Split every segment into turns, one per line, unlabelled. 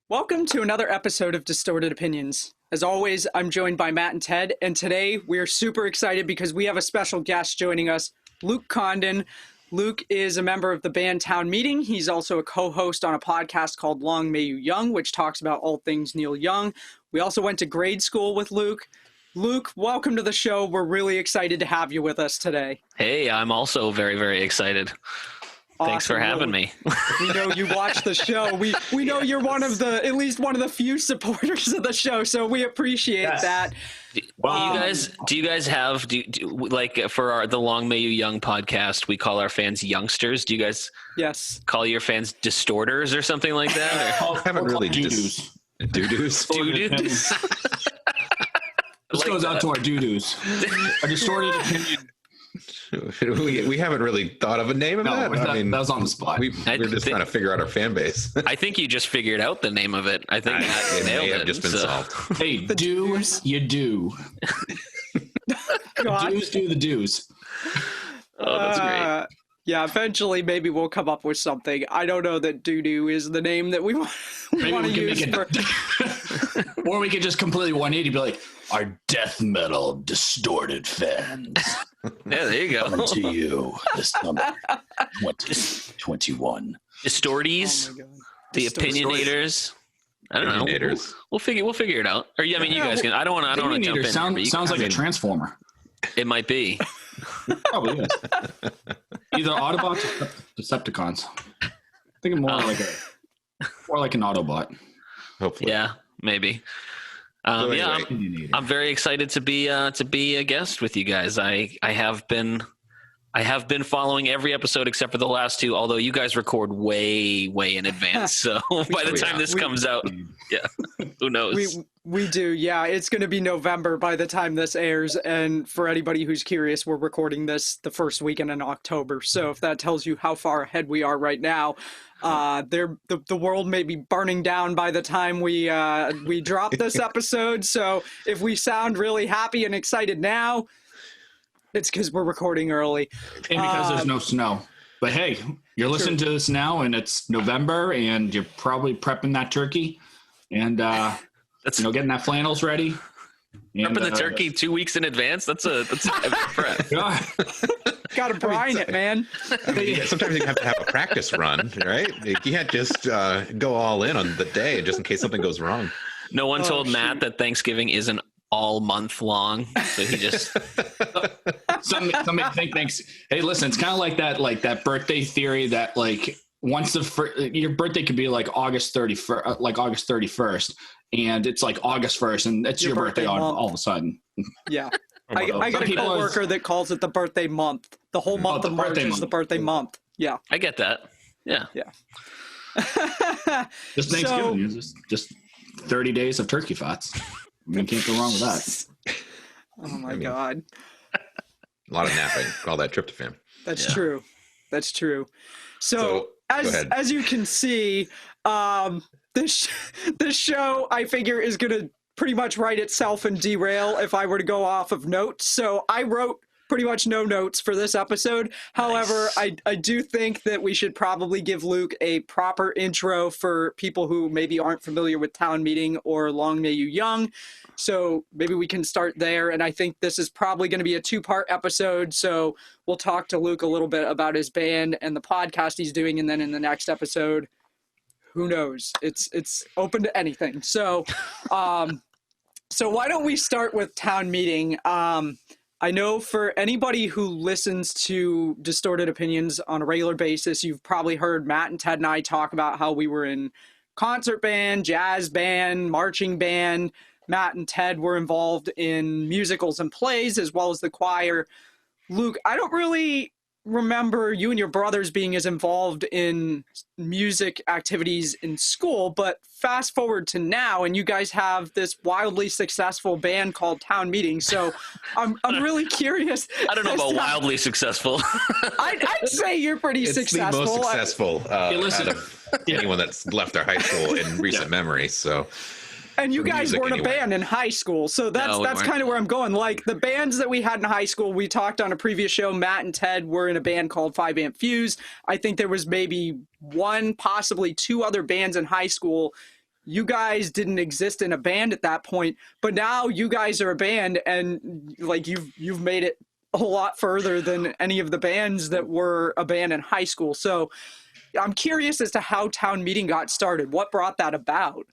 Welcome to another episode of Distorted Opinions. As always, I'm joined by Matt and Ted, and today we're super excited because we have a special guest joining us, Luke Condon. Luke is a member of the band Town Meeting. He's also a co-host on a podcast called Long May You Young, which talks about all things Neil Young. We also went to grade school with Luke. Luke, welcome to the show. We're really excited to have you with us today.
Hey, I'm also very, very excited.
Awesome.
Thanks for having me.
We know you watch the show. We know you're at least one of the few supporters of the show, so we appreciate that.
Do you guys have like for the Long May You Young podcast, we call our fans youngsters. Do you guys call your fans distorters or something like that?
I haven't really
doo-doos.
Doo-doos.
This goes out to our doo-doos. A distorted opinion.
We haven't really thought of a name of that.
That was on the spot.
We're just trying to figure out our fan base.
I think you just figured out the name of it. I think
it may have just been solved.
Hey, do's, you do. Do's do the do's.
Oh, that's great.
Yeah, eventually maybe we'll come up with something. I don't know that doo-doo is the name that we want to use.
Or we could just completely 180 be like, our death metal distorted fans.
Yeah, there you go.
Coming to you this summer, 2021.
Distorties, the opinionators. I don't know. We'll figure it out. Or you guys can. I don't want to jump in.
Sounds like a transformer.
It might be.
Probably is. Either Autobots or Decepticons. Thinking more like an Autobot.
Hopefully.
Yeah, maybe.
Anyway.
I'm very excited to be a guest with you guys. I have been following every episode except for the last two, although you guys record way in advance. So by the time this comes out, who knows?
We do. Yeah, it's going to be November by the time this airs. And for anybody who's curious, we're recording this the first weekend in October. So if that tells you how far ahead we are right now, the world may be burning down by the time we drop this episode. So if we sound really happy and excited now, it's because we're recording early.
And because there's no snow. But hey, you're listening to this now and it's November and you're probably prepping that turkey and getting that flannels ready.
Prepping the turkey 2 weeks in advance. That's a prep.
Got to brine it, man.
Sometimes you have to have a practice run, right? You can't just go all in on the day just in case something goes wrong.
No one told Matt that Thanksgiving isn't all month long, so he just
somebody thinks, hey, listen, it's kind of like that birthday theory that like once your birthday could be like August 31st, and it's like August 1st, and it's your birthday all of a sudden.
Yeah. I got a coworker that calls it the birthday month. The whole month of March is the birthday month. Yeah.
I get that. Yeah.
Yeah.
Just Thanksgiving. Just 30 days of turkey fats. I mean, can't go wrong with that.
Oh my God.
A lot of napping. Call that tryptophan.
That's true. That's true. So as you can see, this show, I figure, is going to pretty much write itself and derail if I were to go off of notes. So I wrote pretty much no notes for this episode. However, nice. I do think that we should probably give Luke a proper intro for people who maybe aren't familiar with Town Meeting or Long May You Young. So maybe we can start there. And I think this is probably going to be a 2-part episode. So we'll talk to Luke a little bit about his band and the podcast he's doing. And then in the next episode, who knows? It's open to anything. So, so why don't we start with Town Meeting? I know for anybody who listens to Distorted Opinions on a regular basis, you've probably heard Matt and Ted and I talk about how we were in concert band, jazz band, marching band. Matt and Ted were involved in musicals and plays as well as the choir. Luke, I don't really remember you and your brothers being as involved in music activities in school, but fast forward to now and you guys have this wildly successful band called Town Meeting. So I'm really curious.
I don't know about wildly successful.
I'd say you're pretty successful.
It's the most successful out of anyone that's left our high school in recent memory. So.
And you guys weren't a band in high school, so that's kind of where I'm going. Like, the bands that we had in high school, we talked on a previous show, Matt and Ted were in a band called 5 Amp Fuse. I think there was maybe one, possibly two other bands in high school. you guys didn't exist in a band at that point, but now you guys are a band, and like you've made it a lot further than any of the bands that were a band in high school. So I'm curious as to how Town Meeting got started. What brought that about?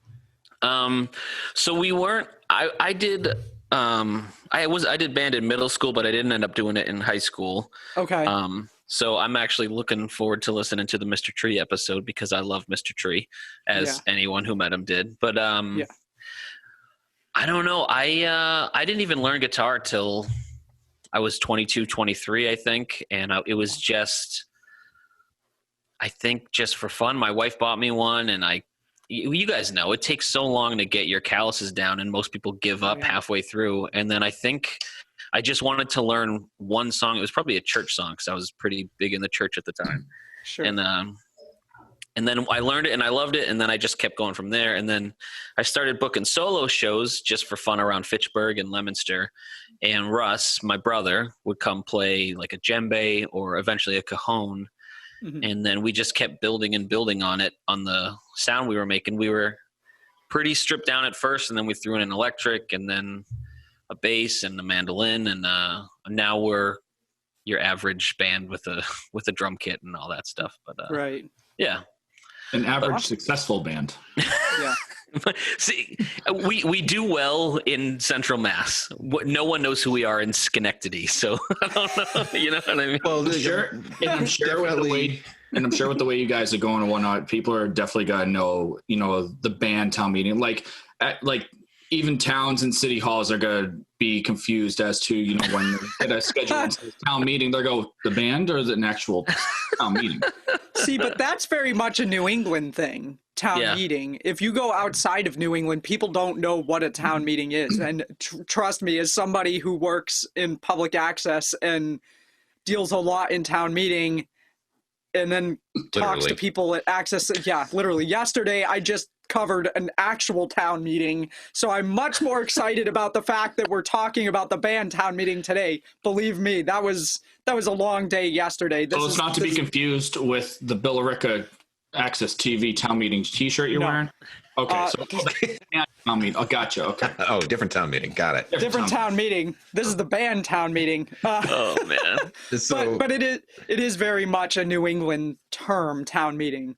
So we weren't. I did. I did band in middle school, but I didn't end up doing it in high school.
Okay.
So I'm actually looking forward to listening to the Mr. Tree episode because I love Mr. Tree, as anyone who met him did. But I don't know. I didn't even learn guitar till I was 22, 23, I think, and it was just, I think, just for fun. My wife bought me one, and you guys know it takes so long to get your calluses down, and most people give up halfway through. And then I think I just wanted to learn one song. It was probably a church song because I was pretty big in the church at the time.
Sure.
And then I learned it and I loved it, and then I just kept going from there. And then I started booking solo shows just for fun around Fitchburg and Leominster. And Russ, my brother, would come play like a djembe or eventually a cajon. Mm-hmm. And then we just kept building and building on it, on the sound we were making. We were pretty stripped down at first, and then we threw in an electric and then a bass and a mandolin. And now we're your average band with a drum kit and all that stuff. But
right.
Yeah.
An average successful band.
Yeah.
See, we do well in Central Mass. No one knows who we are in Schenectady, so I don't know. You know what I mean?
Well, I'm sure with the way you guys are going and whatnot, people are definitely gonna know, the band Town Meeting. Like even towns and city halls are gonna be confused as to, when you get a schedule and says Town Meeting, they'll go, the band or is it an actual town meeting?
See, but that's very much a New England thing. Town meeting. If you go outside of New England, people don't know what a town meeting is. And trust me, as somebody who works in public access and deals a lot in town meeting and then talks to people at access. Yeah, literally. Yesterday, I just covered an actual town meeting. So I'm much more excited about the fact that we're talking about the band Town Meeting today. Believe me, that was a long day yesterday.
So it's not to be confused with the Billerica Access TV Town Meeting t-shirt you're wearing? Okay, Town Meeting. Oh, gotcha. Okay.
Oh, different Town Meeting. Got it.
Different town meeting. This is the band Town Meeting.
Oh man.
But it is very much a New England term, Town Meeting.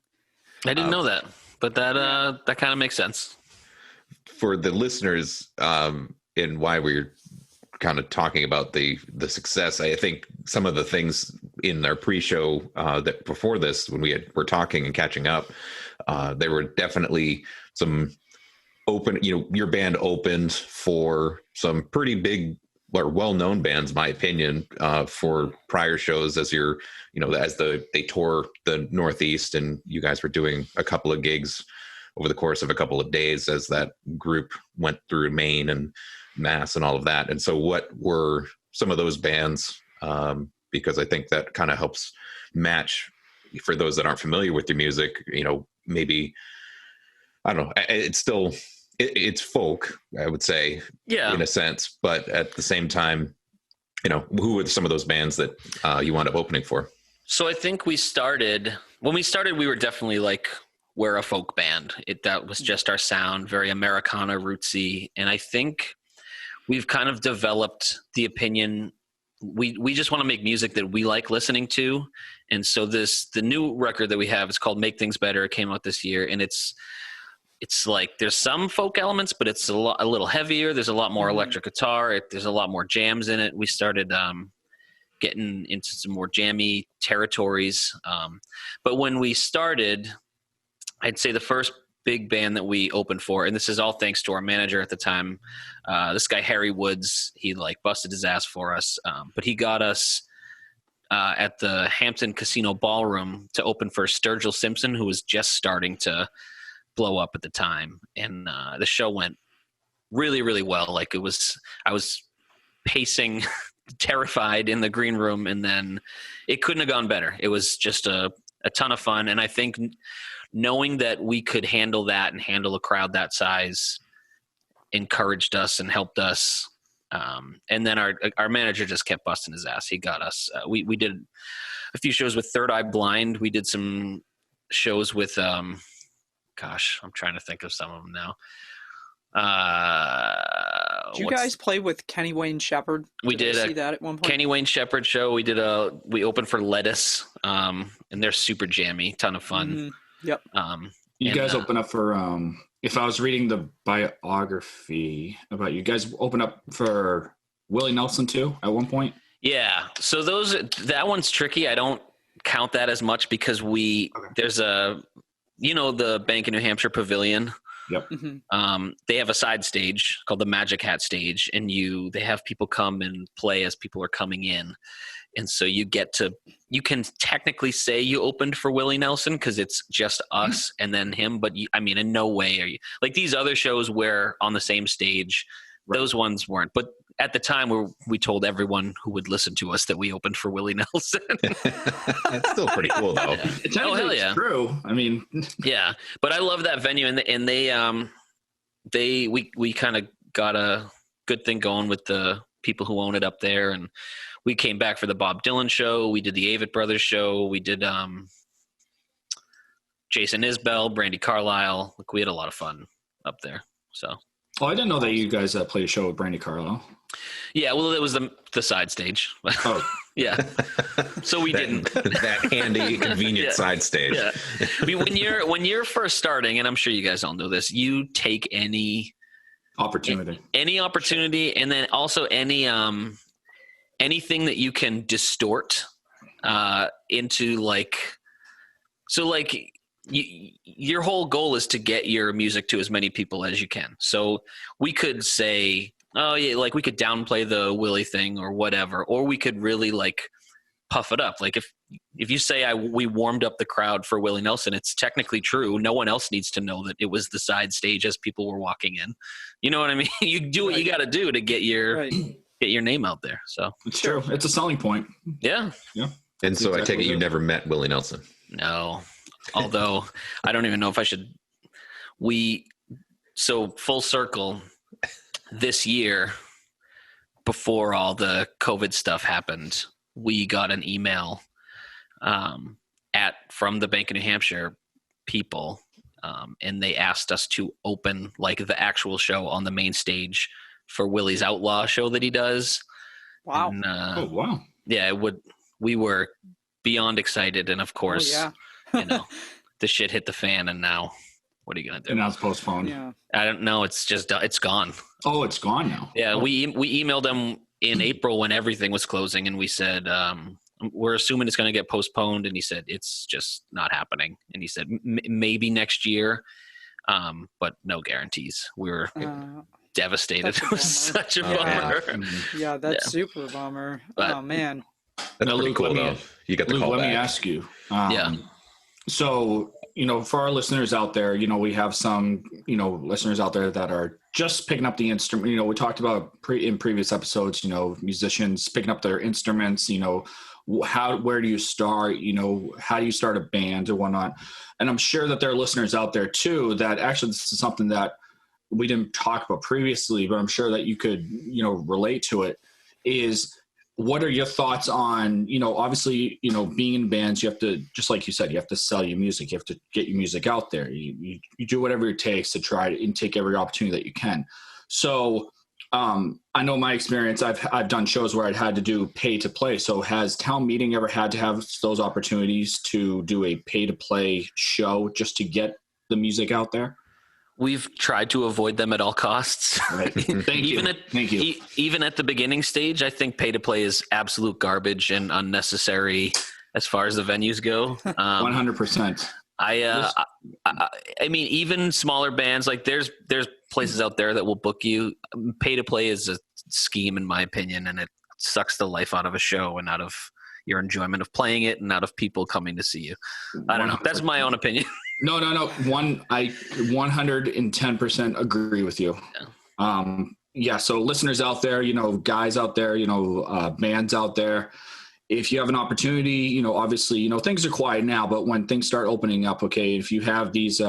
I didn't know that, but that kind of makes sense.
For the listeners, and why we're kind of talking about the success, I think some of the things in our pre-show that before this, when were talking and catching up, there were definitely some open, your band opened for some pretty big or well-known bands, in my opinion, for prior shows as they tour the Northeast, and you guys were doing a couple of gigs over the course of a couple of days as that group went through Maine and Mass and all of that. And so what were some of those bands? Because I think that kind of helps match for those that aren't familiar with your music, maybe, I don't know, it's still, it's folk, I would say, in a sense, but at the same time, who were some of those bands that you wound up opening for?
So I think when we started, we were definitely like, we're a folk band. That was just our sound, very Americana, rootsy. And I think we've kind of developed the opinion, we just want to make music that we like listening to. And so the new record that we have is called Make Things Better. It came out this year, and it's like there's some folk elements, but it's a little heavier. There's a lot more electric guitar. There's a lot more jams in it. We started getting into some more jammy territories. But when we started, I'd say the first big band that we opened for, and this is all thanks to our manager at the time, this guy Harry Woods, he like busted his ass for us, but he got us at the Hampton Casino Ballroom to open for Sturgill Simpson, who was just starting to blow up at the time. And the show went really, really well. Like I was pacing terrified in the green room, and then it couldn't have gone better. It was just a ton of fun. And I think knowing that we could handle that and handle a crowd that size encouraged us and helped us. And then our manager just kept busting his ass. He got us. We did a few shows with Third Eye Blind. We did some shows with gosh, I'm trying to think of some of them now.
Did you guys play with Kenny Wayne Shepherd?
We did
see that at one point.
Kenny Wayne Shepherd show. We opened for Lettuce, and they're super jammy, ton of fun.
Mm-hmm. Yep.
You guys open up for if I was reading the biography about you guys, open up for Willie Nelson too at one point.
Yeah. So that one's tricky. I don't count that as much because there's the Bank of New Hampshire Pavilion.
Yep.
Mm-hmm.
They have a side stage called the Magic Hat stage, and they have people come and play as people are coming in. And so you can technically say you opened for Willie Nelson because it's just us and then him. But in no way are you like these other shows where on the same stage, right. Those ones weren't. But at the time we told everyone who would listen to us that we opened for Willie Nelson.
It's still pretty cool though.
It's hell yeah. True.
Yeah, but I love that venue and we kind of got a good thing going with the people who own it up there. And we came back for the Bob Dylan show. We did the Avett Brothers show. We did Jason Isbell, Brandy Carlisle. Like we had a lot of fun up there. So.
Oh, I didn't know that you guys played a show with Brandy Carlisle.
Yeah, well, it was the side stage. Oh, yeah. So we didn't
that handy, convenient side stage.
Yeah. When you're first starting, and I'm sure you guys all know this, you take any opportunity, and then also anything that you can distort into your whole goal is to get your music to as many people as you can. So we could say, oh yeah, like we could downplay the Willie thing or whatever, or we could really puff it up. Like if you say we warmed up the crowd for Willie Nelson, it's technically true. No one else needs to know that it was the side stage as people were walking in. You know what I mean? You do what you got to do to get your name out there. So
it's true. It's a selling point.
Yeah.
Yeah. And so I take it you never met Willie Nelson.
No. Although I don't even know if I should. So full circle this year, before all the COVID stuff happened, we got an email from the Bank of New Hampshire people, and they asked us to open the actual show on the main stage for Willie's Outlaw show that he does.
Wow!
And,
oh wow!
Yeah, we were beyond excited, and of course, the shit hit the fan, and now what are you gonna do?
And now it's postponed.
Yeah.
I don't know. It's just it's gone.
Oh, it's gone now.
Yeah, we emailed him in April when everything was closing, and we said we're assuming it's going to get postponed, and he said it's just not happening, and he said maybe next year, but no guarantees. We were devastated. It was such a bummer.
Yeah, that's super bummer. Oh man,
that's pretty cool though. You got the call back.
Let me ask you. So, for our listeners out there, we have some, listeners out there that are just picking up the instrument. We talked about in previous episodes, musicians picking up their instruments, where do you start? How do you start a band or whatnot? And I'm sure that there are listeners out there too, that actually this is something that we didn't talk about previously, but I'm sure that you could, relate to it is, what are your thoughts on, obviously, being in bands, you have to, just like you said, you have to sell your music. You have to get your music out there. You do whatever it takes to try and take every opportunity that you can. So I know my experience, I've done shows where I'd had to do pay to play. So has Town Meeting ever had to have those opportunities to do a pay to play show just to get the music out there?
We've tried to avoid them at all costs.
Right. Thank you.
Even at the beginning stage, I think pay to play is absolute garbage and unnecessary as far as the venues go.
100%.
I mean, even smaller bands, there's places out there that will book you. Pay to play is a scheme, in my opinion, and it sucks the life out of a show and out of your enjoyment of playing it and out of people coming to see you. I don't know. That's my own opinion.
No. I 110% agree with you. Yeah. So listeners out there, guys out there, bands out there, if you have an opportunity, obviously, things are quiet now, but when things start opening up, okay, if you have these,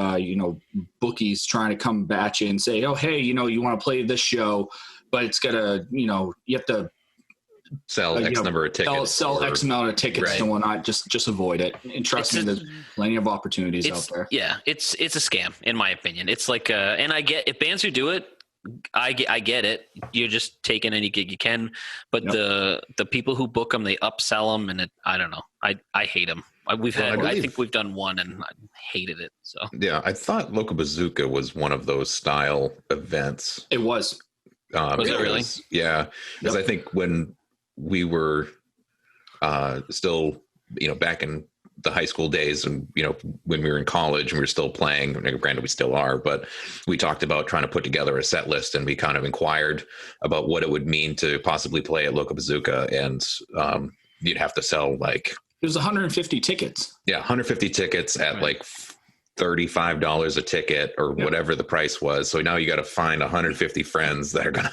bookies trying to come at you and say, oh, hey, you want to play this show, but it's gotta, you have to
sell X number of tickets.
Sell X amount of tickets and whatnot. Just avoid it. And trust me, there's plenty of opportunities out there.
Yeah, it's a scam in my opinion. It's like, and I get if bands who do it, I get it. You're just taking any gig you can, but the people who book them, they upsell them, and I don't know. I hate them. I think we've done one, and I hated it. So
yeah, I thought Local Bazooka was one of those style events.
It was.
Was it really?
Yeah, because I think when we were still, back in the high school days, and when we were in college and we were still playing, granted we still are, but we talked about trying to put together a set list, and we kind of inquired about what it would mean to possibly play at Local Bazooka, and you'd have to sell like
it was 150 tickets.
Yeah, 150 tickets at like $35 a ticket or whatever the price was. So now you got to find 150 friends that are gonna,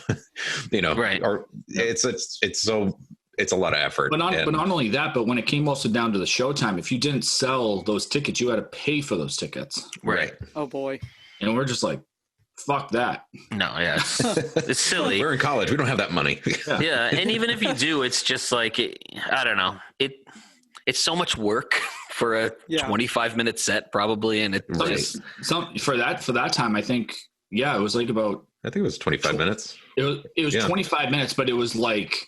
or it's a lot of effort.
But not only that, but when it came also down to the showtime, if you didn't sell those tickets, you had to pay for those tickets.
Right.
Oh boy.
And we're just like, fuck that.
No, yeah, it's silly.
We're in college. We don't have that money.
Yeah, and even if you do, it's just like I don't know. It's so much work for a 25-minute set, probably, and it just
for that time. I think it was like about.
I think it was 25 minutes.
It was 25 minutes, but it was like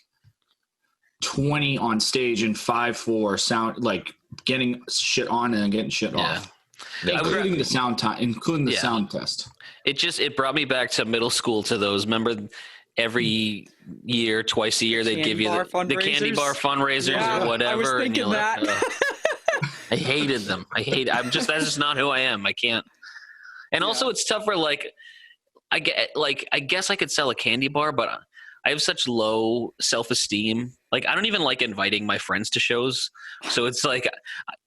20 on stage and 5 for sound, like getting shit on and getting shit off, including the sound time, including the sound test. It
brought me back to middle school, to those. Remember, every year, twice a year, they'd give you the candy bar fundraisers or whatever.
I was thinking that.
I hated them. That's just not who I am. I can't. And also it's tougher. Like I guess I could sell a candy bar, but I have such low self-esteem. Like, I don't even like inviting my friends to shows. So it's like,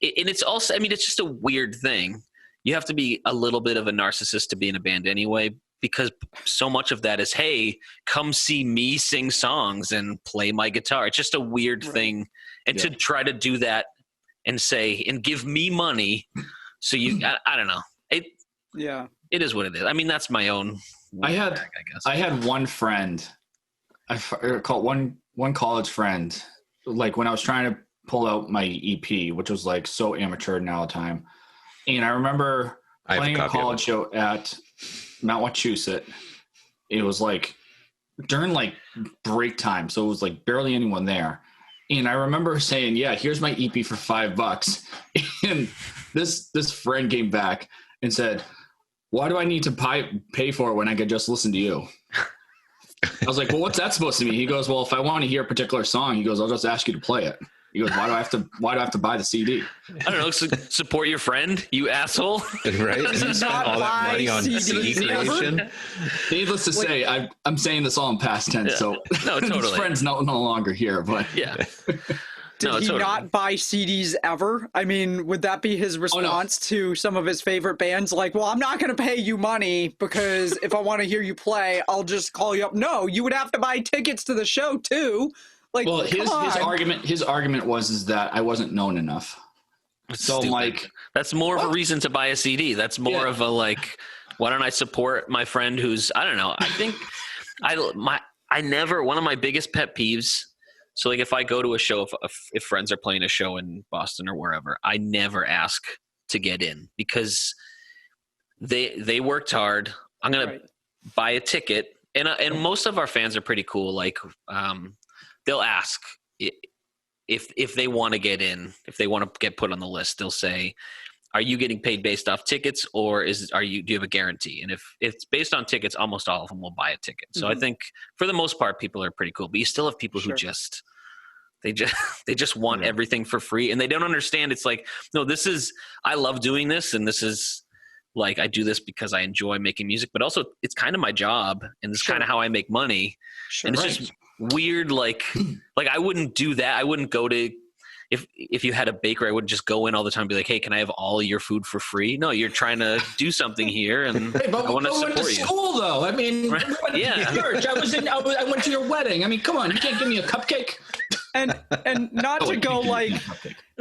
and it's also, it's just a weird thing. You have to be a little bit of a narcissist to be in a band anyway, because so much of that is, hey, come see me sing songs and play my guitar. It's just a weird thing. And to try to do that and say, and give me money. So I don't know. It is what it is. That's my own.
I had one friend, I called one college friend, like when I was trying to pull out my EP, which was like so amateur now at the time. And I remember playing a college show at Mount Wachusett. It was like during like break time. So it was like barely anyone there. And I remember saying, here's my EP for $5. And this friend came back and said, why do I need to pay for it when I could just listen to you? I was like, well, what's that supposed to mean? He goes, well, if I want to hear a particular song, he goes, I'll just ask you to play it. He goes, why do I have to buy the CD?
I don't know. Support your friend, you asshole.
Right? You spend all that money on CD creation.
Needless to say, I'm saying this all in past tense. So
no, totally.
His friend's no longer here, but
Did he not buy CDs ever? Would that be his response to some of his favorite bands? Like, well, I'm not going to pay you money because if I want to hear you play, I'll just call you up. No, you would have to buy tickets to the show too. Like, well,
his argument was that I wasn't known enough. So I'm like,
that's more of a reason to buy a CD. That's more of a like, why don't I support my friend who's, I don't know. I think one of my biggest pet peeves. So like if I go to a show, if friends are playing a show in Boston or wherever, I never ask to get in because they worked hard. I'm going to buy a ticket. And most of our fans are pretty cool. Like, they'll ask if they want to get in, if they want to get put on the list. They'll say, "Are you getting paid based off tickets, or do you have a guarantee?" And if it's based on tickets, almost all of them will buy a ticket. So I think for the most part, people are pretty cool. But you still have people who just want everything for free, and they don't understand. It's like, no, I love doing this, and this is like I do this because I enjoy making music, but also it's kind of my job, and it's kind of how I make money. And it's just weird, like I wouldn't do that. I wouldn't go to if you had a bakery, I wouldn't just go in all the time and be like, hey, can I have all your food for free? No, you're trying to do something here, and I want to support you.
School though, church. I went to your wedding. Come on, you can't give me a cupcake.
And not to go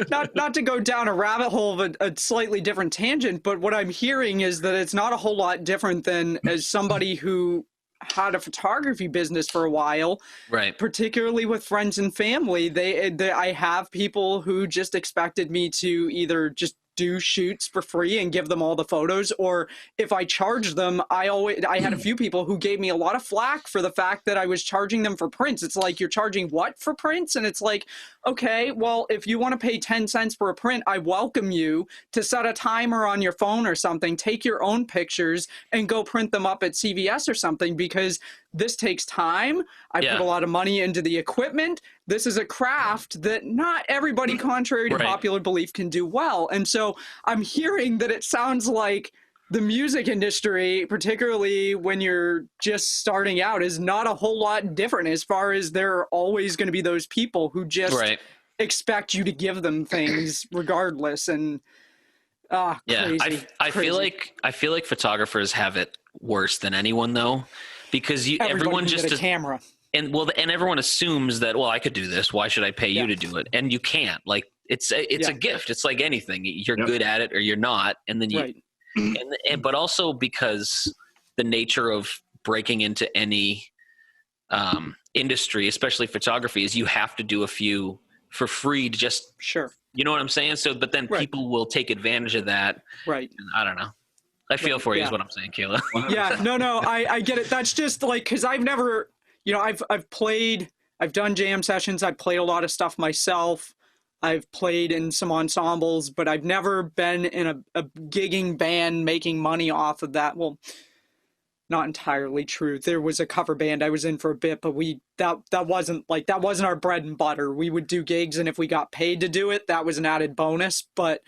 not to go down a rabbit hole of a slightly different tangent, but what I'm hearing is that it's not a whole lot different than as somebody who had a photography business for a while,
right?
Particularly with friends and family, I have people who just expected me to either just do shoots for free and give them all the photos, or if I charged them, I had a few people who gave me a lot of flack for the fact that I was charging them for prints. It's like, you're charging what for prints? And it's like, okay, well, if you want to pay 10 cents for a print, I welcome you to set a timer on your phone or something, take your own pictures and go print them up at CVS or something, because this takes time. I put a lot of money into the equipment. This is a craft that not everybody, contrary to popular belief, can do well. And so I'm hearing that it sounds like the music industry, particularly when you're just starting out, is not a whole lot different, as far as there are always going to be those people who just expect you to give them things regardless. And crazy.
I feel like photographers have it worse than anyone, though, because everyone just
a camera.
And everyone assumes that, well, I could do this. Why should I pay you to do it? And you can't. Like, it's a gift. It's like anything. You're good at it or you're not. And then but also because the nature of breaking into any industry, especially photography, is you have to do a few for free to just you know what I'm saying? So, but then people will take advantage of that.
Right.
And I don't know. I feel for you is what I'm saying, Kayla.
No, I get it. That's just like, because I've never, I've done jam sessions. I've played a lot of stuff myself. I've played in some ensembles, but I've never been in a gigging band making money off of that. Well, not entirely true. There was a cover band I was in for a bit, but that wasn't our bread and butter. We would do gigs, and if we got paid to do it, that was an added bonus. But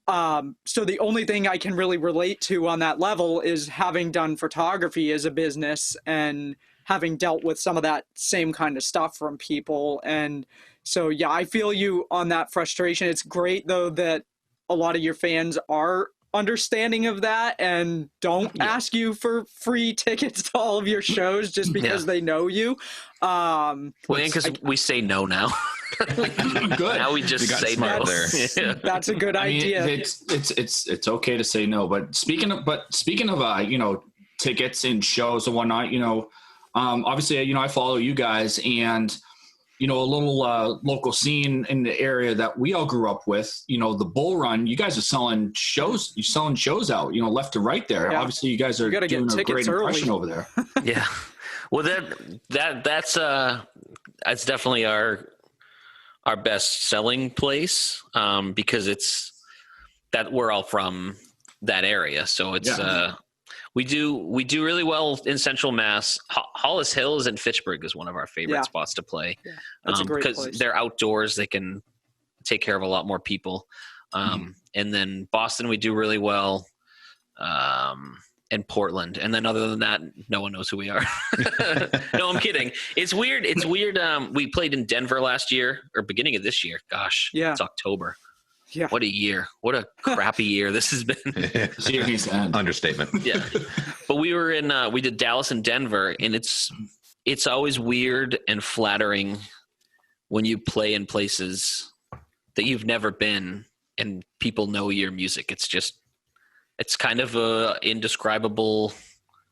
so the only thing I can really relate to on that level is having done photography as a business and having dealt with some of that same kind of stuff from people. And so, yeah, I feel you on that frustration. It's great, though, that a lot of your fans are understanding of that and don't ask you for free tickets to all of your shows just because they know you.
Because we say no now.
Good.
Now we just say no.
That's a good idea.
It's okay to say no. But speaking of tickets and shows and whatnot, obviously I follow you guys, and a little local scene in the area that we all grew up with, the Bull Run, you guys are selling shows. You're selling shows out, left to right there. Yeah. Obviously, you guys are doing a great impression over there.
Yeah. Well, that's definitely our best selling place, because it's that we're all from that area. So it's we do really well in Central Mass. Hollis Hills and Fitchburg is one of our favorite spots to play, because they're outdoors. They can take care of a lot more people. And then Boston, we do really well, and Portland. And then other than that, no one knows who we are. No, I'm kidding. It's weird. We played in Denver last year, or beginning of this year. Gosh, it's October. Yeah. What a year. What a crappy year this has been.
Understatement.
Yeah. But we were we did Dallas and Denver, and it's always weird and flattering when you play in places that you've never been and people know your music. It's kind of a indescribable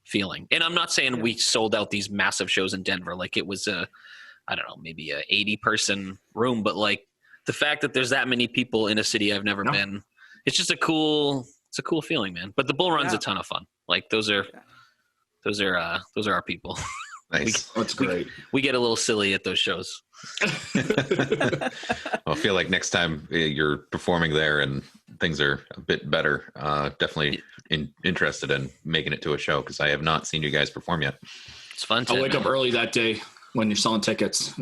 feeling. And I'm not saying we sold out these massive shows in Denver. Like, it was maybe a 80-person room, but like, the fact that there's that many people in a city I've never been, it's just a cool feeling, man. But the Bull Run's a ton of fun. Like, those are our people.
Nice.
That's great.
We get a little silly at those shows.
I feel like next time you're performing there and things are a bit better, definitely interested in making it to a show, because I have not seen you guys perform yet.
It's fun.
I'll wake up early that day when you're selling tickets.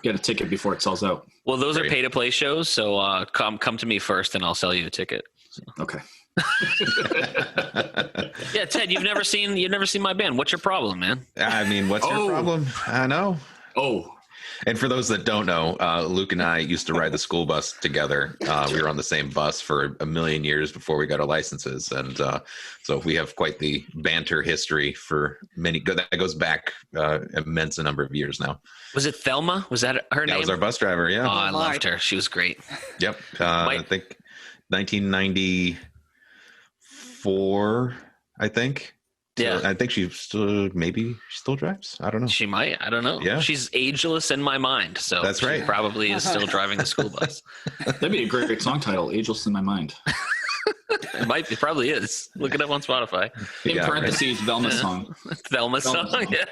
Get a ticket before it sells out.
Well, those are pay to play shows, so come to me first, and I'll sell you a ticket. So.
Okay.
Yeah, Ted, you've never seen my band. What's your problem, man?
I mean, what's your problem? I know.
Oh.
And for those that don't know, Luke and I used to ride the school bus together. We were on the same bus for a million years before we got our licenses. And so we have quite the banter history for that goes back immense a number of years now.
Was it Thelma? Was that her name?
That was our bus driver, yeah.
Oh, I loved her. She was great.
Yep. I think 1994, So I think she still drives. I don't know.
She might. I don't know. Yeah. She's ageless in my mind. So
that's right.
She probably is still driving the school bus.
That'd be a great song title, Ageless in My Mind.
It probably is. Look it up on Spotify.
In parentheses, right. Velma's song.
Velma's song. Yeah.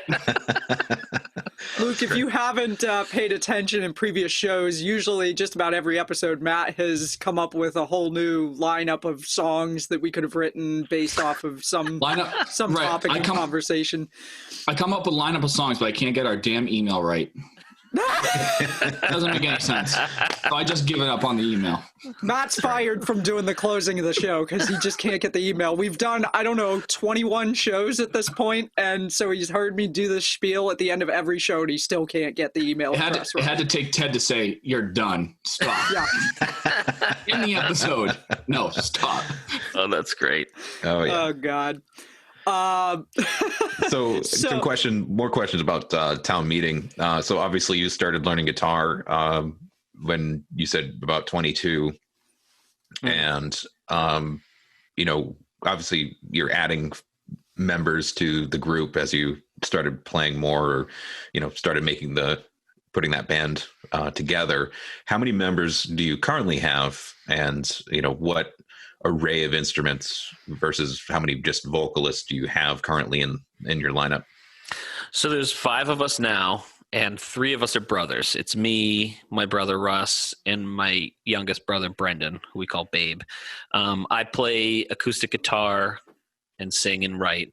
Luke, if you haven't paid attention in previous shows, usually just about every episode, Matt has come up with a whole new lineup of songs that we could have written based off of some topic in conversation.
I come up with a lineup of songs, but I can't get our damn email right. Doesn't make any sense. So I just give it up on the email.
Matt's fired from doing the closing of the show because he just can't get the email. We've done, 21 shows at this point, and so he's heard me do this spiel at the end of every show, and he still can't get the email.
It had to take Ted to say, "You're done. Stop."
Yeah.
In the episode, no, stop.
Oh, that's great.
Oh yeah.
Oh God.
So more questions about town meeting. So obviously you started learning guitar when you said about 22, and obviously you're adding members to the group as you started playing more, or started putting that band together. How many members do you currently have, and what array of instruments versus how many just vocalists do you have currently in your lineup?
So there's 5 of us now, and 3 of us are brothers. It's me, my brother Russ, and my youngest brother Brendan, who we call Babe. I play acoustic guitar and sing and write.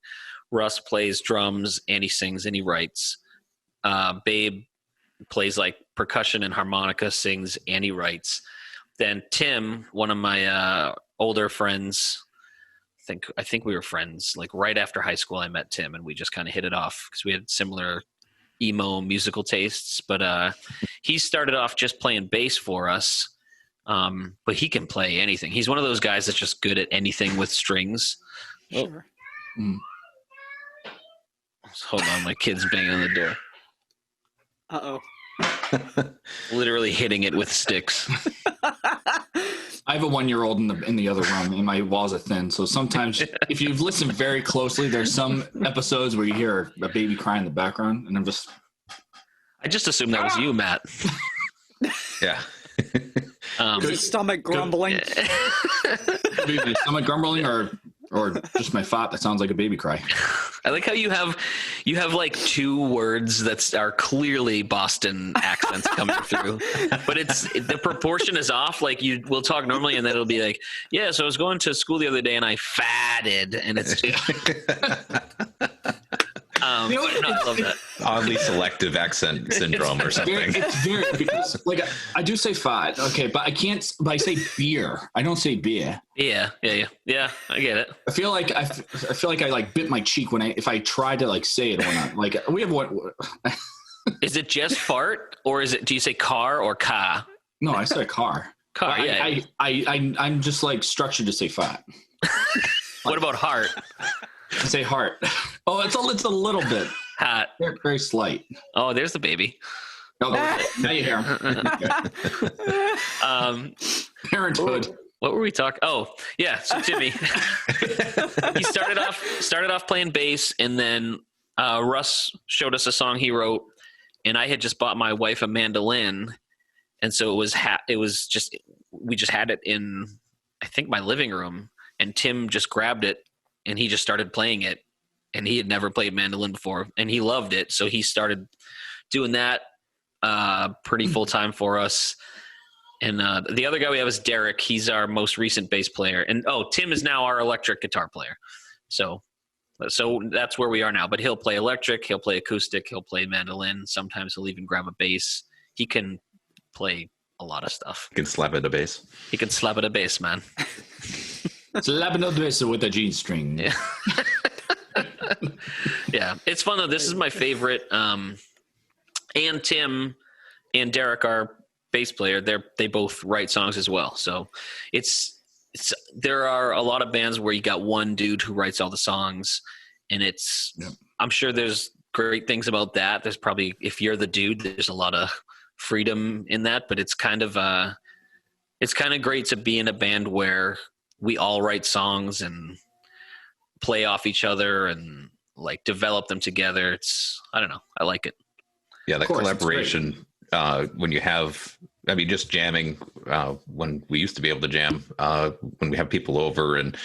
Russ plays drums and he sings and he writes. Babe plays like percussion and harmonica, sings and he writes. Then Tim, one of my older friends, I think we were friends like right after high school. I met Tim and we just kind of hit it off because we had similar emo musical tastes, but he started off just playing bass for us, but he can play anything. He's one of those guys that's just good at anything with strings.
Sure.
Hold on, my kid's banging on the door. Literally hitting it with sticks.
I have a 1-year-old in the other room, and my walls are thin. So sometimes, if you've listened very closely, there's some episodes where you hear a baby cry in the background, and
I just assumed that was you, Matt.
Yeah.
His stomach grumbling.
My stomach grumbling, or just my thought that sounds like a baby cry.
I like how you have like 2 words that are clearly Boston accents coming through, but the proportion is off. Like we'll talk normally, and then it'll be like, yeah. So I was going to school the other day, and I fatted, and it's. I love that.
Oddly selective accent syndrome or something.
It's very because I do say fat, okay, but I can't. But I say beer. I don't say beer.
Yeah. I get it.
I feel like I bit my cheek if I tried to say it or not. Like we have what?
Is it just fart, or do you say car or ka?
No, I say car.
Car. Yeah.
I'm just structured to say fat.
What about heart?
I say heart. Oh, it's a little bit.
Hot.
Very, very slight.
Oh, there's the baby.
Oh, now you hear him. Parenthood.
What were we talking? Oh, yeah. So Timmy, he started off playing bass, and then Russ showed us a song he wrote, and I had just bought my wife a mandolin, and so we just had it in, I think, my living room, and Tim just grabbed it. And he just started playing it, and he had never played mandolin before, and he loved it. So he started doing that pretty full time for us. And the other guy we have is Derek. He's our most recent bass player. And Tim is now our electric guitar player. So that's where we are now. But he'll play electric, he'll play acoustic, he'll play mandolin. Sometimes he'll even grab a bass. He can play a lot of stuff.
He can slap at a bass.
He can slap at a bass, man.
Slapping a bass with a G string.
Yeah. Yeah, it's fun though. This is my favorite. And Tim and Derek, our bass player, they both write songs as well. So there are a lot of bands where you got one dude who writes all the songs, and I'm sure there's great things about that. There's probably, if you're the dude, there's a lot of freedom in that, but it's kind of great to be in a band where we all write songs, and play off each other and like develop them together. It's, I don't know. I like it.
Yeah. The collaboration, when you have, I mean, just jamming, when we used to be able to jam, when we have people over and,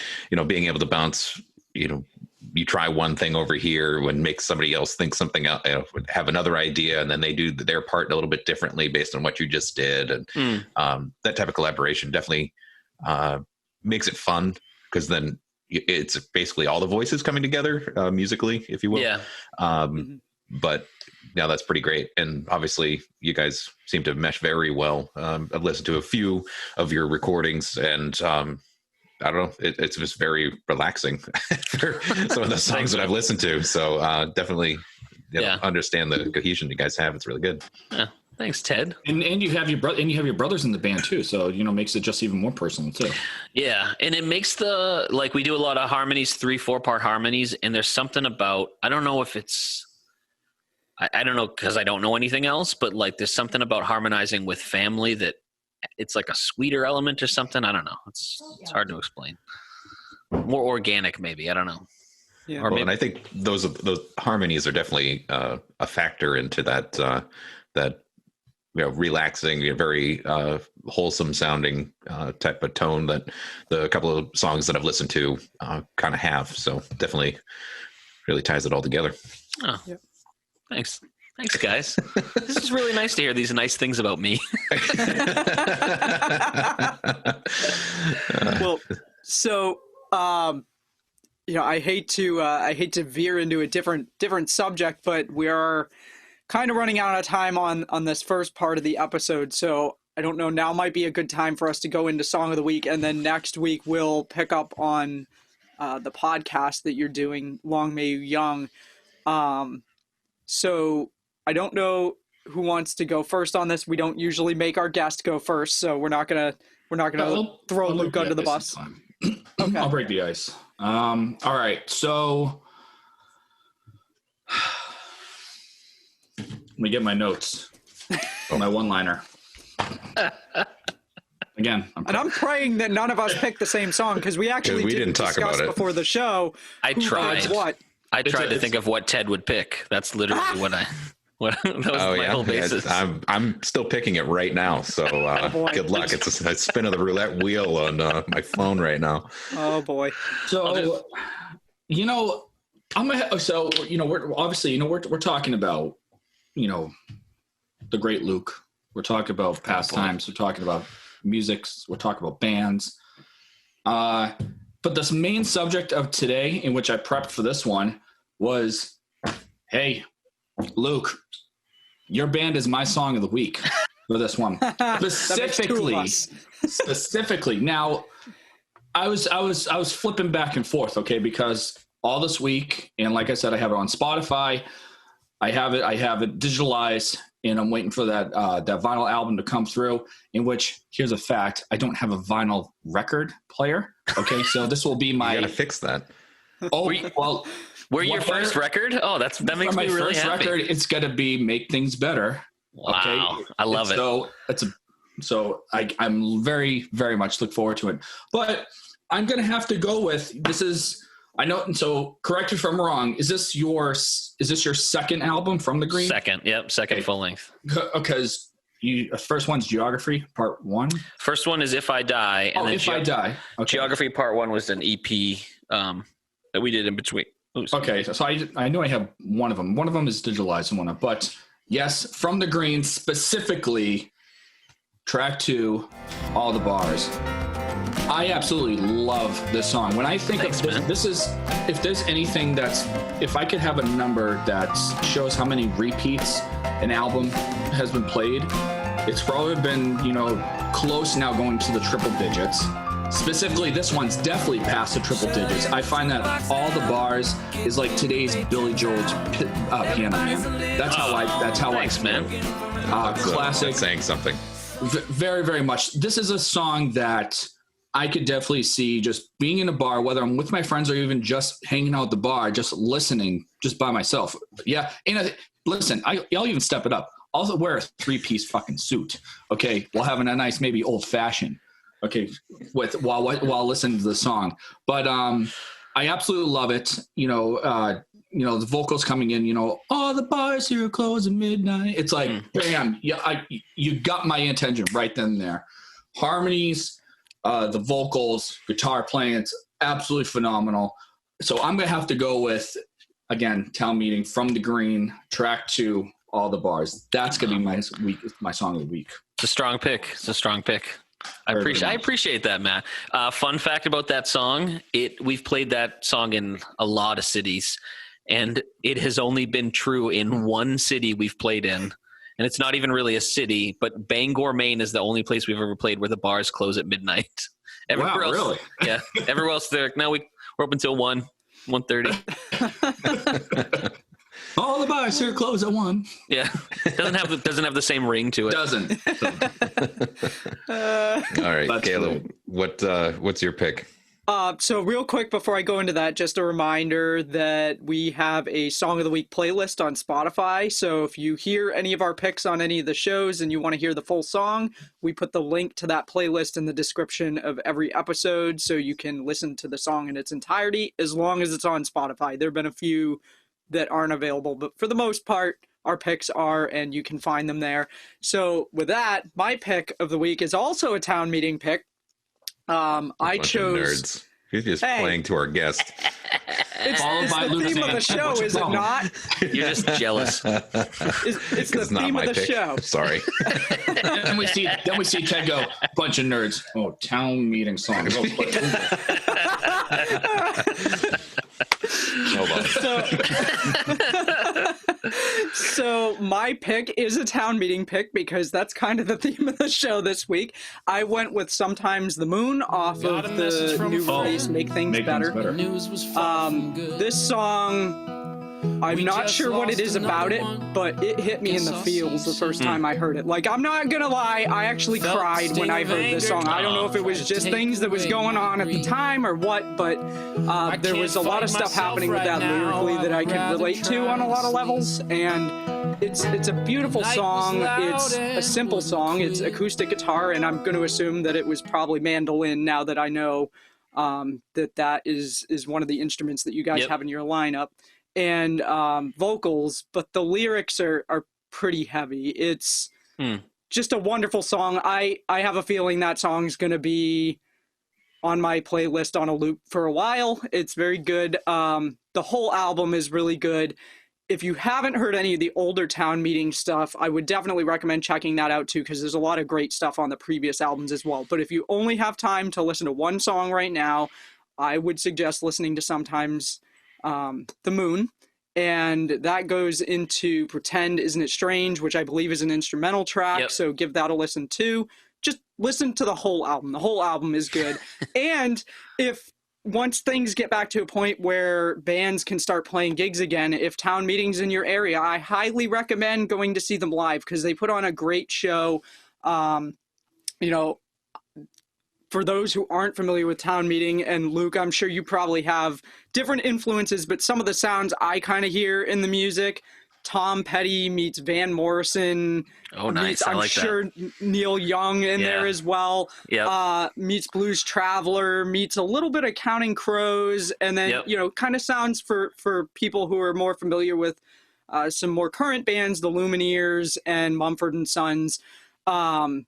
being able to bounce, you try one thing over here when make somebody else think something else, have another idea, and then they do their part a little bit differently based on what you just did. And that type of collaboration definitely makes it fun, because then it's basically all the voices coming together musically, if you will.
Yeah.
But yeah, that's pretty great. And obviously you guys seem to mesh very well. I've listened to a few of your recordings, and I don't know, it's just very relaxing for some of the songs that I've listened to. So definitely understand the cohesion you guys have. It's really good.
Yeah. Thanks, Ted.
And you have your brothers in the band too, so makes it just even more personal too.
Yeah, and it makes we do a lot of harmonies, 3-4 part harmonies, and there's something about, I don't know if it's, I don't know, because I don't know anything else, but like there's something about harmonizing with family that it's like a sweeter element or something. I don't know. It's hard to explain. More organic, maybe. I don't know.
Yeah.
And I think those harmonies are definitely a factor into that relaxing, very wholesome sounding type of tone that the couple of songs that I've listened to kind of have. So definitely really ties it all together.
Oh, yeah. Thanks, guys. This is really nice to hear these nice things about me.
Well, so I hate to veer into a different subject, but we are kind of running out of time on this first part of the episode. So I don't know, now might be a good time for us to go into Song of the Week, and then next week we'll pick up on the podcast that you're doing, Long May You Young. So I don't know who wants to go first on this. We don't usually make our guest go first, so we're not gonna throw Luke under the bus.
Okay. I'll break the ice. All right. So let me get my notes. My one-liner. Again,
I'm praying that none of us picked the same song, because we didn't talk about it before the show.
I tried. I tried to think of what Ted would pick. That's literally that was my whole basis.
I'm still picking it right now. So good luck. It's a spin of the roulette wheel on my phone right now.
Oh boy.
So, we're obviously, we're talking about, the great Luke. We're talking about pastimes. We're talking about music. We're talking about bands. But this main subject of today, in which I prepped for this one, was, hey, Luke, your band is my song of the week for this one. Specifically. Now, I was flipping back and forth, okay, because all this week, and like I said, I have it on Spotify. I have it digitalized, and I'm waiting for that vinyl album to come through, in which, here's a fact, I don't have a vinyl record player. Okay, so this will be my...
You gotta fix that.
Oh, well...
Were your first record? Oh, that makes me really happy. My first record,
it's got to be Make Things Better.
Wow, okay? I love it.
So I'm very, very much look forward to it. But I'm going to have to go with, this is... I know, and so correct me if I'm wrong. Is this your second album from the Green?
Second, yep, second full length.
Because first one's Geography Part 1.
First one is If I Die, and then
If I Die. Okay.
Geography Part 1 was an EP that we did in between.
Okay, so I know I have one of them. One of them is digitalized and one of them. But yes, from the Green, specifically track 2, All the Bars. I absolutely love this song. When I think of this is, if there's anything if I could have a number that shows how many repeats an album has been played, it's probably been, close now, going to the triple digits. Specifically, this one's definitely past the triple digits. I find that All the Bars is like today's Billy Joel's Piano Man. That's how I
man.
Classic.
That's saying something.
Very, very much. This is a song that I could definitely see just being in a bar, whether I'm with my friends or even just hanging out at the bar, just listening, just by myself. Yeah. And listen, I'll even step it up. I'll wear a 3-piece fucking suit. Okay. While having a nice, maybe old fashioned. Okay. While listening to the song. But I absolutely love it. The vocals coming in, all the bars here close at midnight. It's like, bam, yeah, you got my attention right then and there. Harmonies, the vocals, guitar playing, it's absolutely phenomenal. So I'm going to have to go with, again, Town Meeting, From the Green, track 2, All the Bars. That's going to be my song of the week.
It's a strong pick. I appreciate that, Matt. Fun fact about that song: we've played that song in a lot of cities, and it has only been true in one city we've played in, and it's not even really a city. But Bangor, Maine, is the only place we've ever played where the bars close at midnight. Everywhere else,
really?
Yeah. Everywhere else, they're like, no, we're open till 1:30.
All the bars here close at 1.
Yeah, doesn't have the same ring to it.
Doesn't.
All right, Caleb, what's your pick?
So real quick before I go into that, just a reminder that we have a Song of the Week playlist on Spotify. So if you hear any of our picks on any of the shows and you want to hear the full song, we put the link to that playlist in the description of every episode so you can listen to the song in its entirety as long as it's on Spotify. There have been a few that aren't available, but for the most part, our picks are, and you can find them there. So with that, my pick of the week is also a Town Meeting pick. I chose
nerds. He's just playing to our guest.
It's the theme of the show, is it not?
You're just jealous.
It's the theme of the show.
Sorry.
then we see Ted go, bunch of nerds. Oh, Town Meeting song.
So my pick is a Town Meeting pick because that's kind of the theme of the show this week. I went with Sometimes the Moon off of the new release, Make Things Better. This song, I'm not sure what it is about it, but it hit me in the feels the first time I heard it. Like, I'm not gonna lie, I actually cried when I heard this song. I don't know if it was just things that was going on at the time or what, but there was a lot of stuff happening with that lyrically that I could relate to on a lot of levels, and it's a beautiful song. It's a simple song. It's acoustic guitar, and I'm going to assume that it was probably mandolin now that I know that is one of the instruments that you guys have in your lineup. And vocals, but the lyrics are pretty heavy. It's just a wonderful song. I have a feeling that song's going to be on my playlist on a loop for a while. It's very good. The whole album is really good. If you haven't heard any of the older Town Meeting stuff, I would definitely recommend checking that out too, because there's a lot of great stuff on the previous albums as well. But if you only have time to listen to one song right now, I would suggest listening to Sometimes the Moon, and that goes into Pretend Isn't It Strange, which I believe is an instrumental track, so give that a listen too. Just listen to the whole album. The whole album is good. And once things get back to a point where bands can start playing gigs again, if Town Meeting's in your area, I highly recommend going to see them live because they put on a great show. For those who aren't familiar with Town Meeting, and Luke, I'm sure you probably have different influences, but some of the sounds I kind of hear in the music, Tom Petty meets Van Morrison.
Oh, nice.
I'm sure Neil Young in there as well. Meets Blues Traveler, meets a little bit of Counting Crows, and then, kind of sounds for people who are more familiar with some more current bands, the Lumineers and Mumford & Sons. And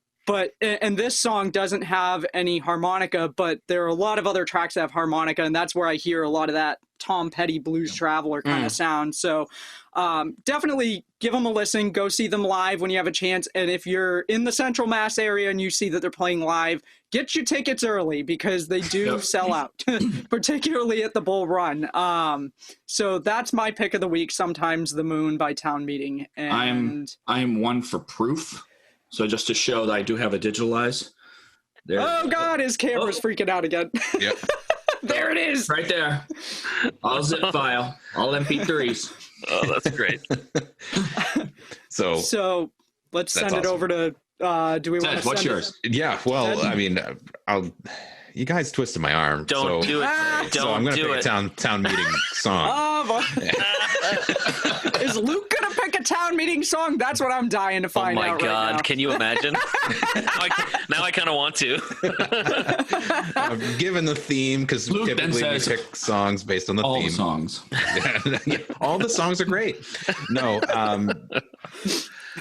this song doesn't have any harmonica, but there are a lot of other tracks that have harmonica, and that's where I hear a lot of that Tom Petty Blues Traveler kind of sound. So definitely give them a listen. Go see them live when you have a chance. And if you're in the Central Mass area and you see that they're playing live, get your tickets early because they do sell out, particularly at the Bull Run. So that's my pick of the week, Sometimes the Moon by Town Meeting. And
I am one for proof. So just to show that I do have a digitalize. There.
Oh, God, his camera's freaking out again.
Yep.
There it is.
Right there. All zip file. All MP3s.
Oh, that's great.
So
let's send it over to, do we want to
what's
send
yours?
Yeah, well, I mean, you guys twisted my arm.
Don't do it.
So I'm going to pick a town meeting song.
Oh, is Luke going to pick a town meeting song? That's what I'm dying to find out. Oh my
God.
Right now.
Can you imagine? now I kind of want to.
Given the theme, because typically we pick songs based on the
all
theme.
All the songs.
Yeah, all the songs are great. No.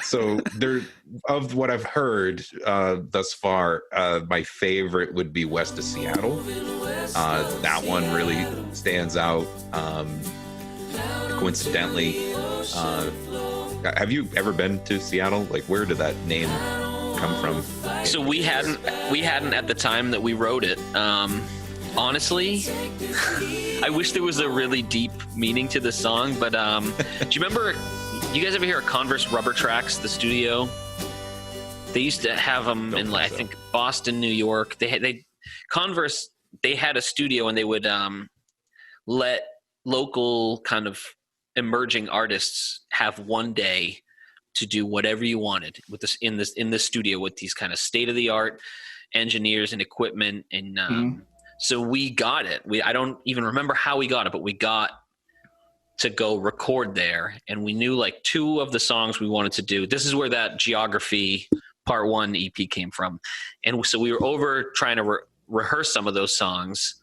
So there, of what I've heard thus far, my favorite would be West of Seattle. That one really stands out. Coincidentally, have you ever been to Seattle? Like, where did that name come from?
So we hadn't at the time that we wrote it. Honestly, I wish there was a really deep meaning to the song, but do you remember? You guys ever hear of Converse Rubber Tracks, the studio? They used to have them in, I think, Boston, New York. Converse, they had a studio, and they would let local kind of emerging artists have one day to do whatever you wanted with this in this studio with these kind of state-of-the-art engineers and equipment. And so we got it. I don't even remember how we got it, but we got to go record there, and we knew like 2 of the songs we wanted to do. This is where that Geography Part 1 EP came from. And so we were over trying to rehearse some of those songs,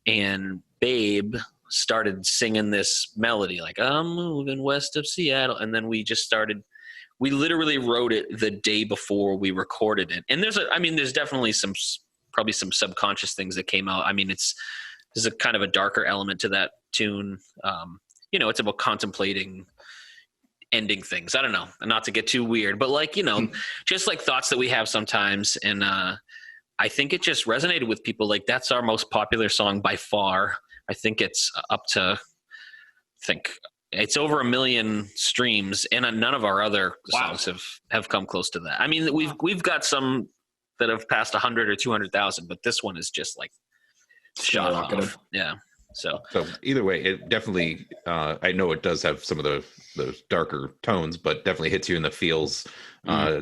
and Babe started singing this melody like, I'm moving west of Seattle. And then we literally wrote it the day before we recorded it. And there's definitely probably some subconscious things that came out. I mean, there's a kind of a darker element to that tune. It's about contemplating ending things. I don't know, not to get too weird, but just like thoughts that we have sometimes. And I think it just resonated with people. Like, that's our most popular song by far. I think it's up to, it's over 1 million streams, and none of our other songs have come close to that. I mean, we've got some that have passed 100 or 200,000, but this one is just like shot off. Yeah. So
either way, it definitely, I know it does have some of those darker tones, but definitely hits you in the feels,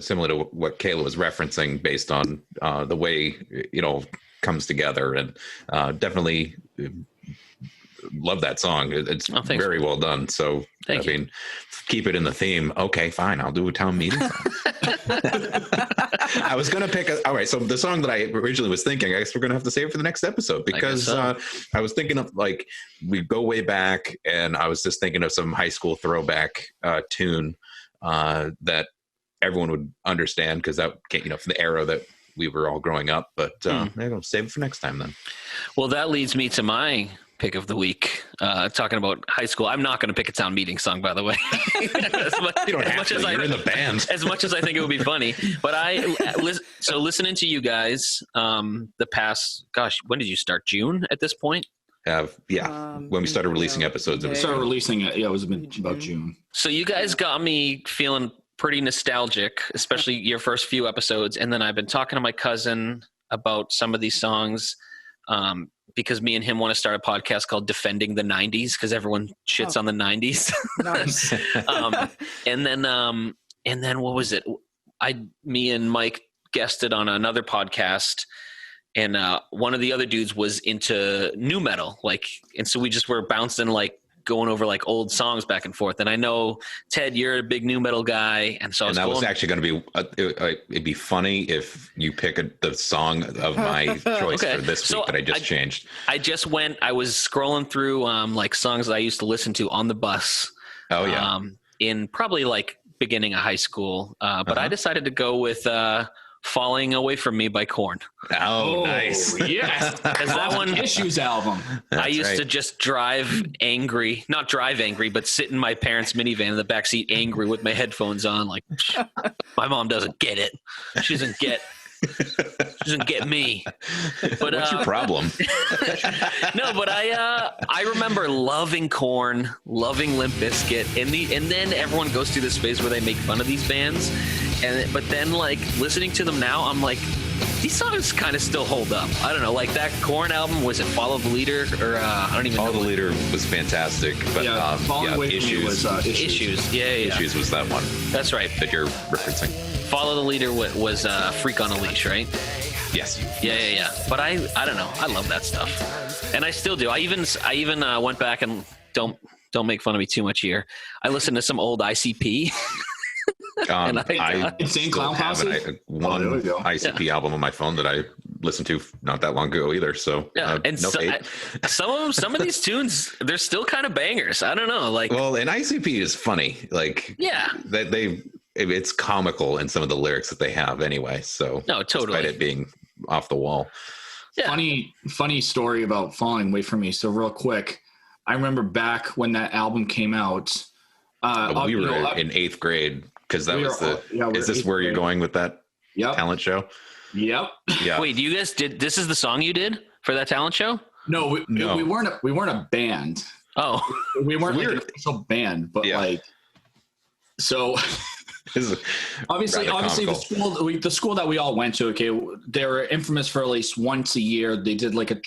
similar to what Kayla was referencing, based on the way, comes together. And definitely love that song. It's very well done. So,
Thank you.
Keep it in the theme. Okay, fine. I'll do a town meeting song. I was going to pick all right. So the song that I originally was thinking, I guess we're going to have to save it for the next episode, because I was thinking of, like, we go way back, and I was just thinking of some high school throwback tune that everyone would understand, because that came, from the era that we were all growing up. But I'll save it for next time then.
Well, that leads me to my pick of the week, talking about high school. I'm not going to pick a town meeting song, by the way.
You don't have to. You're in the band.
As much as I think it would be funny. But listening to you guys the past, when did you start? June at this point?
When we started releasing episodes.
We started releasing it. Yeah, it was about June.
So you guys got me feeling pretty nostalgic, especially your first few episodes. And then I've been talking to my cousin about some of these songs, because me and him want to start a podcast called Defending the 90s, because everyone shits on the 90s.
Nice.
And then what was it? Me and Mike guested on another podcast, and one of the other dudes was into nu metal, and so we just were bouncing, going over old songs back and forth. And I know, Ted, you're a big nu metal guy, and so
was actually going to be it'd be funny if you pick the song of my choice for this week that I just changed.
I was scrolling through songs that I used to listen to on the bus.
Oh yeah.
In probably beginning of high school, but I decided to go with Falling Away From Me by Korn.
Oh, nice.
Yes.
Because that one
Issues album.
That's
I used to just not drive angry, but sit in my parents' minivan in the backseat angry with my headphones on. My mom doesn't get it. She doesn't get me. But
what's your problem?
No, but I remember loving Korn, loving Limp Bizkit, and then everyone goes through this phase where they make fun of these bands, but then listening to them now, I'm like, these songs kind of still hold up. I don't know, that Korn album, was it Follow the Leader, or I don't even know.
Follow the Leader was fantastic, but
Issues. Issues. Yeah.
Issues was that one.
That's right.
That you're referencing.
Follow the Leader was Freak on a Leash, right?
Yes.
Yeah. But I don't know. I love that stuff, and I still do. I even went back and don't make fun of me too much here. I listened to some old ICP.
I
Insane
still
Clown
have
Posse?
one ICP album on my phone that I listened to not that long ago either. So
some of these tunes, they're still kind of bangers. I don't know, like.
Well, and ICP is funny. Like, it's comical in some of the lyrics that they have anyway. So
no, totally.
Despite it being off the wall.
Yeah.
Funny story about Falling Away From Me. So real quick, I remember back when that album came out.
We were in 8th grade because that was is this where you're going with that talent show?
Yep.
Yeah. Wait, you guys did? This is the song you did for that talent show?
No, we weren't a band.
Oh,
we weren't like an official band, but like so. obviously the school that we all went to, okay, they were infamous for at least once a year they did like a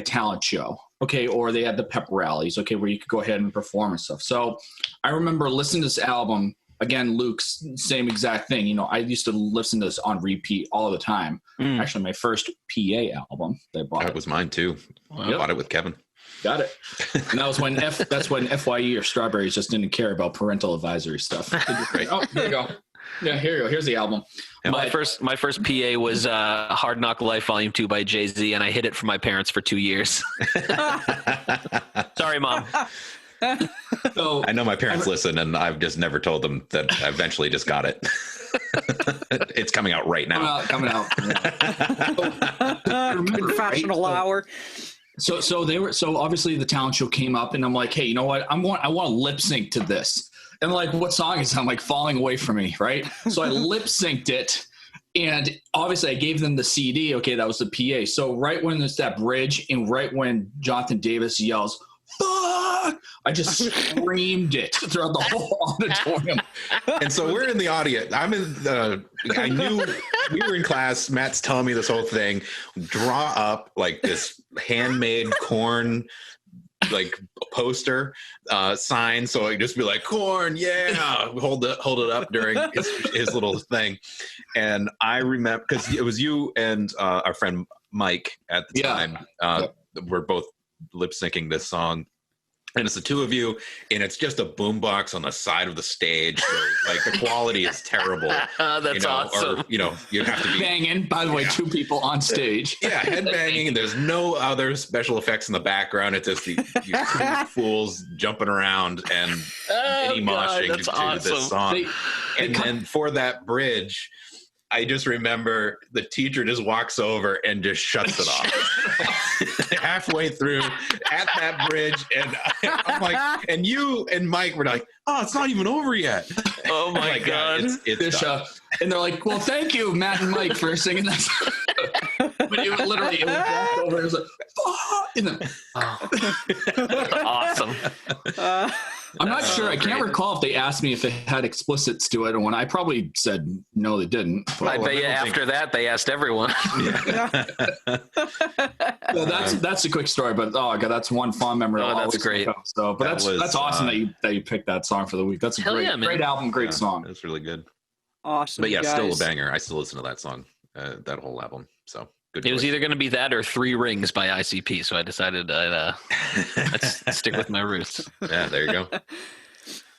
talent show, okay, or they had the pep rallies, okay, where you could go ahead and perform and stuff. So I remember listening to this album again. Luke's same exact thing. You know, I used to listen to this on repeat all the time. Actually, my first PA album that I bought. That
was mine too. I bought it with Kevin.
Got it. And that was when that's when FYE or Strawberries just didn't care about parental advisory stuff. Oh, here you go. Yeah, here you go. Here's the album.
And my first PA was Hard Knock Life Volume 2 by Jay-Z, and I hid it from my parents for 2 years. Sorry, Mom.
So, I know my parents listen, and I've just never told them that I eventually just got it. It's coming out right now.
Coming out.
Confessional hour.
So obviously the talent show came up, and I'm like, hey, you know what? I want to lip sync to this. And like, what song is it? I'm like, Falling Away From Me, right? So I lip synced it, and obviously I gave them the CD. Okay, that was the PA. So right when there's that bridge, and right when Jonathan Davis yells, "Fuck!" I just screamed it throughout the whole auditorium.
And so we're in the audience. I knew we were in class. Matt's telling me this whole thing. Draw up like this handmade corn, like poster sign. So I just be like, "Corn, yeah!" Hold it up during his little thing. And I remember because it was you and our friend Mike at the time. We're both lip syncing this song, and it's the two of you, and it's just a boombox on the side of the stage. So, like, the quality is terrible.
That's awesome.
Or you have to be
banging. By the way, 2 people on stage.
Yeah, head banging, and there's no other special effects in the background. It's just these 2 fools jumping around and mini moshing to this song. And then for that bridge, I just remember the teacher just walks over and just shuts it off halfway through at that bridge. And I'm like, and you and Mike were like, "Oh, it's not even over yet."
Oh my God.
It's
and they're like, "Well, thank you, Matt and Mike, for singing that song." But it was walked over and it was like, "Oh!"
Awesome.
I'm not sure. I can't recall if they asked me if it had explicits to it, and when I probably said no, they didn't.
I bet you after that they asked everyone.
Well, that's a quick story, but oh god, that's one fond memory.
Oh, that's great.
So, but that's awesome that you picked that song for the week. That's a great album, great song.
That's really good.
Awesome.
But yeah, guys. Still a banger. I still listen to that song, that whole album. So.
It was either going to be that or 3 Rings by ICP, so I decided let's stick with my roots.
Yeah, there you go.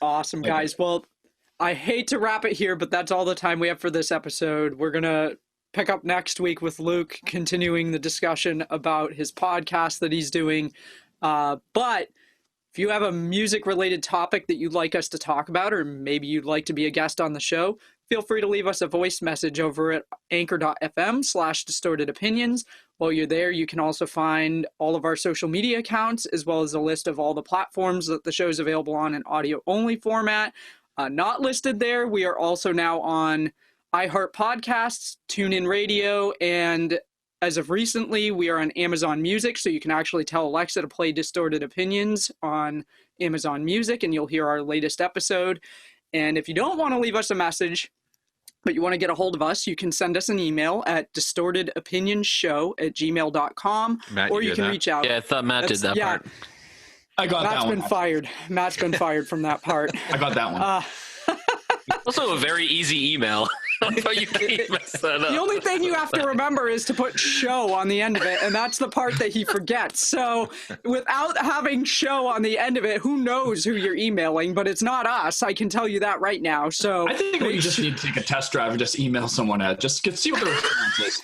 Awesome, guys. Well, I hate to wrap it here, but that's all the time we have for this episode. We're going to pick up next week with Luke, continuing the discussion about his podcast that he's doing. But if you have a music-related topic that you'd like us to talk about, or maybe you'd like to be a guest on the show, feel free to leave us a voice message over at anchor.fm/distortedopinions. While you're there, you can also find all of our social media accounts, as well as a list of all the platforms that the show is available on in audio-only format. Not listed there, we are also now on iHeart Podcasts, TuneIn Radio, and as of recently, we are on Amazon Music, so you can actually tell Alexa to play Distorted Opinions on Amazon Music, and you'll hear our latest episode. And if you don't want to leave us a message, but you want to get a hold of us, you can send us an email at distortedopinionshow@gmail.com, or you can reach out.
Yeah, I thought Matt did that part.
I got that one.
Matt's been fired. Matt's been fired from that part.
I got that one.
Also a very easy email. But you can't mess that up.
The only thing you have to remember is to put show on the end of it, and that's the part that he forgets. So without having show on the end of it, who knows who you're emailing, but it's not us. I can tell you that right now. So
I think we just need to take a test drive and just email someone at just see what the response is.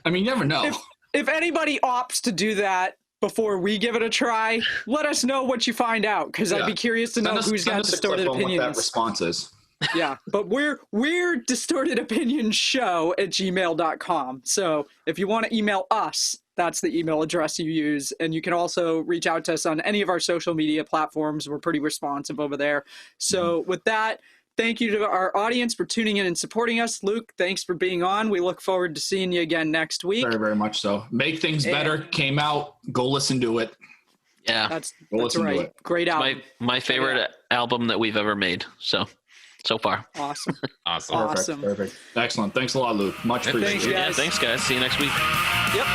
I mean, you never know.
If anybody opts to do that before we give it a try, let us know what you find out, because I'd be curious to know who's got distorted opinions.
What that response is.
Yeah, but we're distortedopinionshow@gmail.com. So if you want to email us, that's the email address you use. And you can also reach out to us on any of our social media platforms. We're pretty responsive over there. So with that, thank you to our audience for tuning in and supporting us. Luke, thanks for being on. We look forward to seeing you again next week.
Very, very much so. Make Things Better came out. Go listen to it.
Yeah.
That's right. Great album.
My favorite album that we've ever made. So far.
Awesome.
Awesome.
Perfect. Excellent. Thanks a lot, Luke. Much appreciated.
Thanks, guys. See you next week.
Yep.